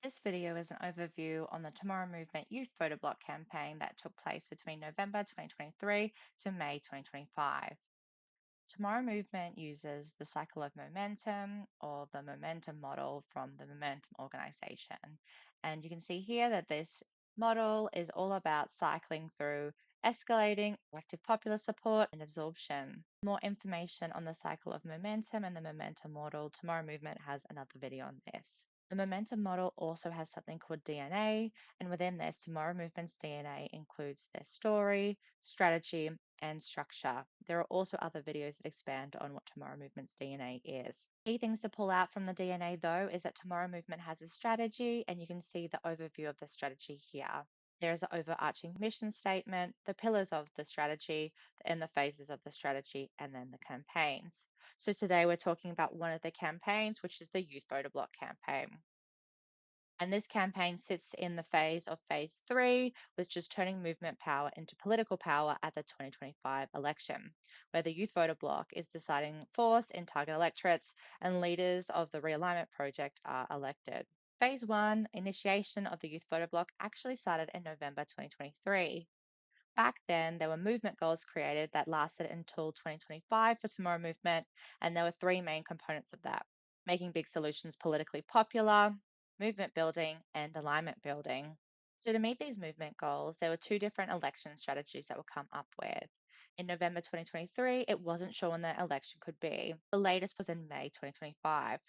This video is an overview on the Tomorrow Movement Youth Voter Bloc campaign that took place between November 2023 to May 2025. Tomorrow Movement uses the cycle of momentum or the momentum model from the Momentum organization. And you can see here that this model is all about cycling through escalating active popular support and absorption. More information on the cycle of momentum and the momentum model, Tomorrow Movement has another video on this. The momentum model also has something called DNA, and within this, Tomorrow Movement's DNA includes their story, strategy, and structure. There are also other videos that expand on what Tomorrow Movement's DNA is. Key things to pull out from the DNA, though, is that Tomorrow Movement has a strategy, and you can see the overview of the strategy here. There is an overarching mission statement, the pillars of the strategy, and the phases of the strategy, and then the campaigns. So today we're talking about one of the campaigns, which is the Youth Voter Bloc campaign. And this campaign sits in the phase of phase three, which is turning movement power into political power at the 2025 election, where the Youth Voter Bloc is deciding force in target electorates and leaders of the realignment project are elected. Phase one, initiation of the Youth Voter Bloc, actually started in November 2023. Back then, there were movement goals created that lasted until 2025 for Tomorrow Movement, and there were three main components of that: making big solutions politically popular, movement building, and alignment building. So, to meet these movement goals, there were two different election strategies that were come up with. In November 2023, it wasn't sure when the election could be. The latest was in May 2025.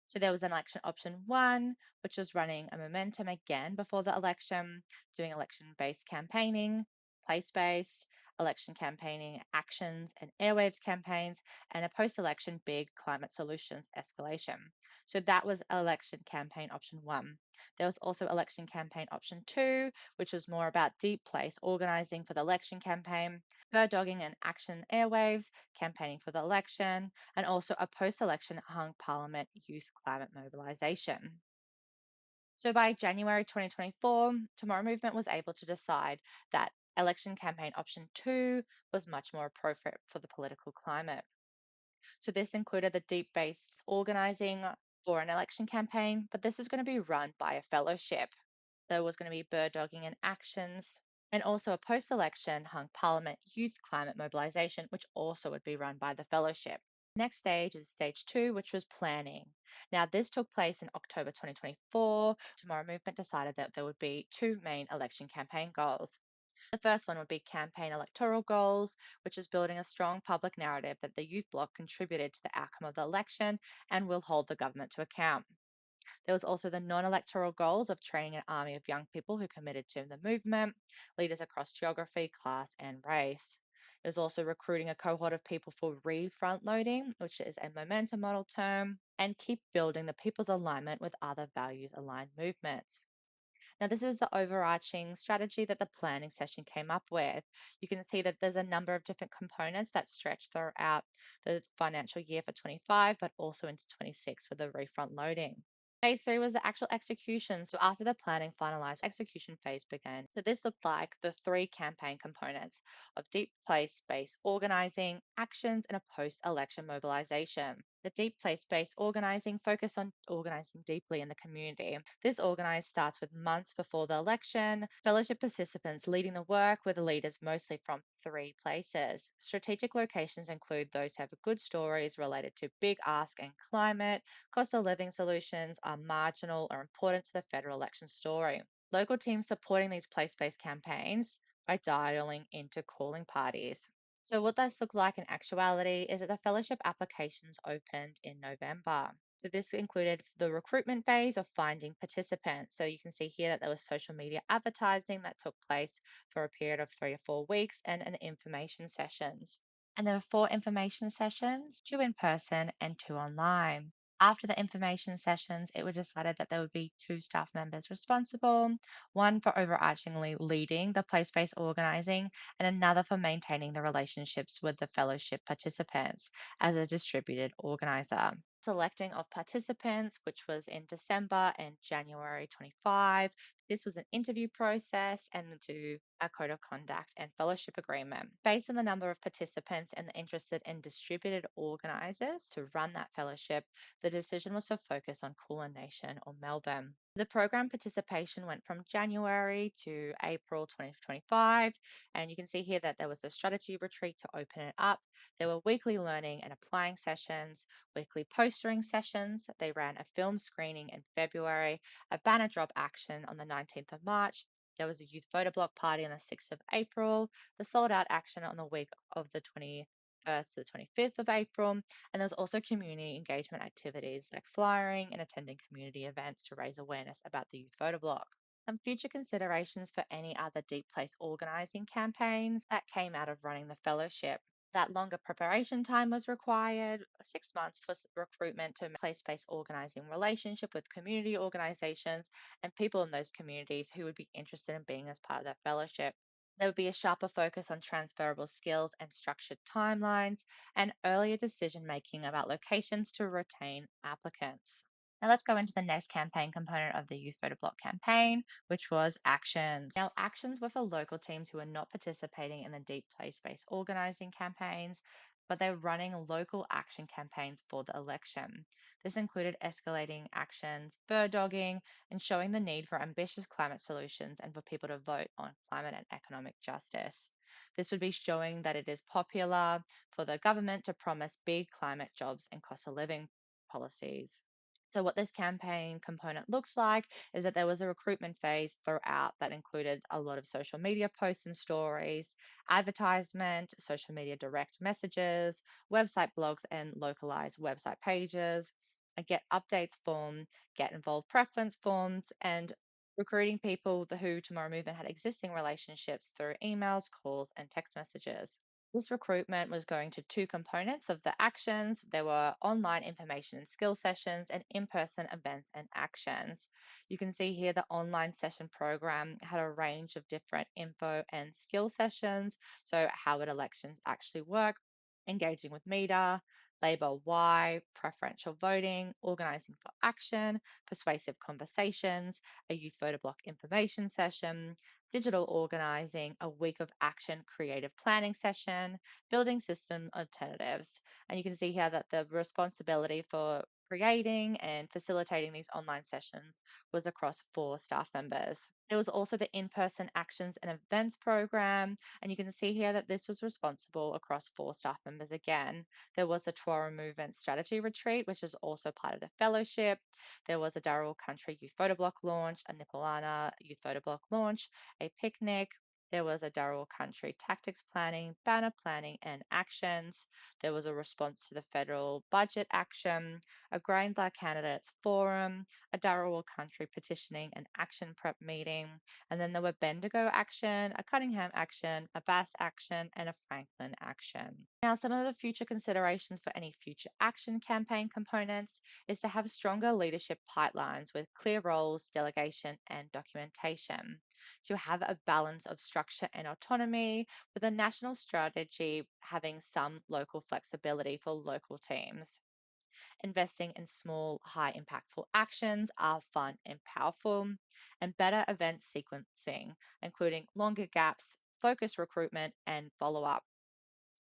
So there was an election option one, which was running a momentum again before the election, doing election based campaigning, place based, election campaigning actions and airwaves campaigns, and a post election big climate solutions escalation. So that was election campaign option one. There was also election campaign option two, which was more about deep place organizing for the election campaign, bird dogging and action airwaves, campaigning for the election, and also a post election hung parliament youth climate mobilisation. So by January 2024, Tomorrow Movement was able to decide that election campaign option two was much more appropriate for the political climate. So this included the deep based organising for an election campaign, but this is going to be run by a fellowship. There was going to be bird dogging and actions, and also a post election hung parliament youth climate mobilisation, which also would be run by the fellowship. Next stage is stage two, which was planning. Now, this took place in October 2024. Tomorrow Movement decided that there would be two main election campaign goals. The first one would be campaign electoral goals, which is building a strong public narrative that the Youth Bloc contributed to the outcome of the election and will hold the government to account. There was also the non electoral goals of training an army of young people who committed to the movement, leaders across geography, class, and race. It was also recruiting a cohort of people for re front loading, which is a momentum model term, and keep building the people's alignment with other values aligned movements. Now, this is the overarching strategy that the planning session came up with. You can see that there's a number of different components that stretch throughout the financial year for 25, but also into 26 for the refront loading. Phase three was the actual execution. So after the planning finalized, execution phase began. So this looked like the three campaign components of deep place-based organizing, actions, and a post-election mobilization. The deep place-based organizing focused on organizing deeply in the community. This organize starts with months before the election, fellowship participants leading the work with the leaders mostly from three places. Strategic locations include those who have good stories related to big ask and climate, cost of living solutions are marginal or important to the federal election story. Local teams supporting these place-based campaigns by dialing into calling parties. So what this looked like in actuality is that the fellowship applications opened in November. So this included the recruitment phase of finding participants. So you can see here that there was social media advertising that took place for a period of 3 to 4 weeks and an information sessions. And there were four information sessions, two in person and two online. After the information sessions, it was decided that there would be two staff members responsible, one for overarchingly leading the place based organising, and another for maintaining the relationships with the fellowship participants as a distributed organiser. Selecting of participants, which was in December and January 25. This was an interview process and to a code of conduct and fellowship agreement. Based on the number of participants and the interested and distributed organisers to run that fellowship, the decision was to focus on Kulin Nation or Melbourne. The program participation went from January to April 2025, and you can see here that there was a strategy retreat to open it up. There were weekly learning and applying sessions, weekly postering sessions. They ran a film screening in February, a banner drop action on the 19th of March. There was a Youth Voter Bloc party on the 6th of April, the sold out action on the week of the 21st to the 25th of April. And there was also community engagement activities like flyering and attending community events to raise awareness about the Youth Voter Bloc. Some future considerations for any other deep place organising campaigns that came out of running the fellowship. That longer preparation time was required, 6 months for recruitment to place-based organising relationship with community organisations and people in those communities who would be interested in being as part of that fellowship. There would be a sharper focus on transferable skills and structured timelines and earlier decision making about locations to retain applicants. Now let's go into the next campaign component of the Youth Voter Bloc campaign, which was actions. Now, actions were for local teams who are not participating in the deep place-based organising campaigns, but they're running local action campaigns for the election. This included escalating actions, bird dogging, and showing the need for ambitious climate solutions and for people to vote on climate and economic justice. This would be showing that it is popular for the government to promise big climate jobs and cost of living policies. So, what this campaign component looked like is that there was a recruitment phase throughout that included a lot of social media posts and stories, advertisement, social media direct messages, website blogs, and localized website pages, a get updates form, get involved preference forms, and recruiting people who Tomorrow Movement had existing relationships through emails, calls, and text messages. This recruitment was going to two components of the actions. There were online information and skill sessions and in-person events and actions. You can see here the online session program had a range of different info and skill sessions. So how would elections actually work? Engaging with media, Labour why, preferential voting, organising for action, persuasive conversations, a youth voter block information session, digital organising, a week of action creative planning session, building system alternatives. And you can see here that the responsibility for creating and facilitating these online sessions was across 4 staff members. There was also the in person actions and events program, and you can see here that this was responsible across 4 staff members again. There was the Tomorrow Movement Strategy Retreat, which is also part of the fellowship. There was a Darrell Country Youth Voter Bloc launch, a Nipalana Youth Voter Bloc launch, a picnic. There was a Darrell Country tactics planning, banner planning, and actions. There was a response to the federal budget action, a Grain Black Candidates Forum, a Darrell Country petitioning and action prep meeting. And then there were Bendigo action, a Cunningham action, a Bass action, and a Franklin action. Now, some of the future considerations for any future action campaign components is to have stronger leadership pipelines with clear roles, delegation, and documentation. To have a balance of structure and autonomy, with a national strategy having some local flexibility for local teams. Investing in small, high impactful actions are fun and powerful, and better event sequencing, including longer gaps, focus recruitment, and follow up.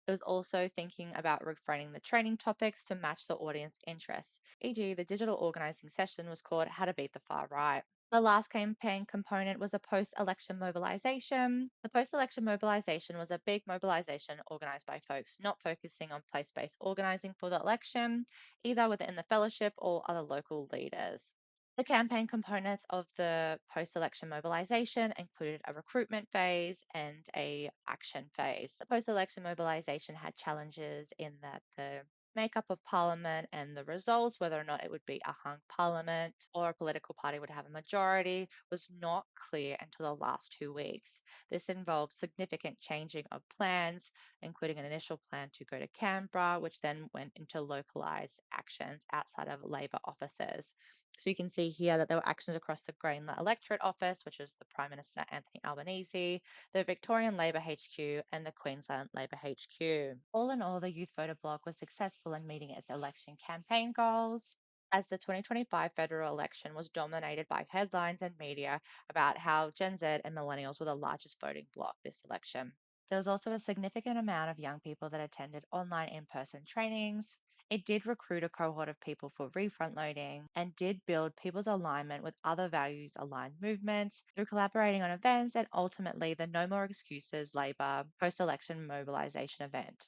It was also thinking about refraining the training topics to match the audience interests, e.g., the digital organizing session was called How to Beat the Far Right. The last campaign component was a post election mobilization. The post election mobilization was a big mobilization organized by folks not focusing on place based organizing for the election, either within the fellowship or other local leaders. The campaign components of the post-election mobilization included a recruitment phase and a action phase. The post-election mobilization had challenges in that the makeup of parliament and the results, whether or not it would be a hung parliament or a political party would have a majority, was not clear until the last 2 weeks. This involved significant changing of plans, including an initial plan to go to Canberra, which then went into localized actions outside of Labor offices. So you can see here that there were actions across the Greenland Electorate Office, which was the Prime Minister Anthony Albanese, the Victorian Labor HQ, and the Queensland Labor HQ. All in all, the Youth Voter Bloc was successful in meeting its election campaign goals, as the 2025 federal election was dominated by headlines and media about how Gen Z and millennials were the largest voting bloc this election. There was also a significant amount of young people that attended online in person trainings. It did recruit a cohort of people for refront loading and did build people's alignment with other values aligned movements through collaborating on events and ultimately the No More Excuses Labour post election mobilisation event.